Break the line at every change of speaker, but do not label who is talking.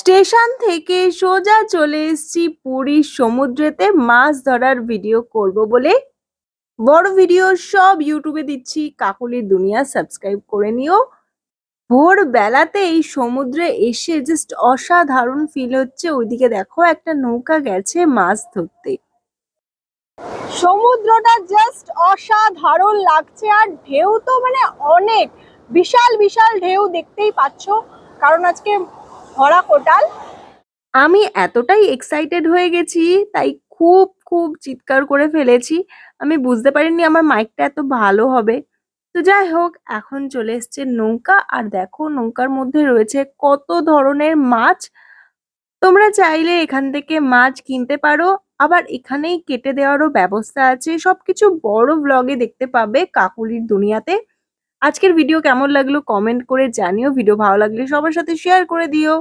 Station থেকে সোজা চলে এসেছি পুরীর সমুদ্রেতে মাছ ধরার ভিডিও করব বলে। বড় ভিডিও সব ইউটিউবে দিচ্ছি, কাকলির দুনিয়া সাবস্ক্রাইব করে নিও। ভোর বেলাতে এই সমুদ্রে এসে জাস্ট অসাধারণ ফিল হচ্ছে। ওইদিকে দেখো একটা নৌকা গেছে মাছ ধরতে। সমুদ্রটা জাস্ট অসাধারণ লাগছে, আর ঢেউ তো মানে অনেক বিশাল বিশাল ঢেউ দেখতেই পাচ্ছ, কারণ আজকে ভরা কোটাল। আমি এতটাই এক্সাইটেড হয়ে গেছি, তাই খুব খুব চিৎকার করে ফেলেছি। আমি বুঝতে পারিনি আমার মাইকটা এত ভালো হবে। তো যাই হোক, এখন চলে এসছে নৌকা, আর দেখো নৌকার মধ্যে রয়েছে কত ধরনের মাছ। তোমরা চাইলে এখান থেকে মাছ কিনতে পারো, আবার এখানেই কেটে দেওয়ারও ব্যবস্থা আছে। সবকিছু বড় ব্লগে দেখতে পাবে কাকুলির দুনিয়াতে। আজকের ভিডিও কেমন লাগলো কমেন্ট করে জানিও। ভিডিও ভালো লাগলে সবার সাথে শেয়ার করে দিও।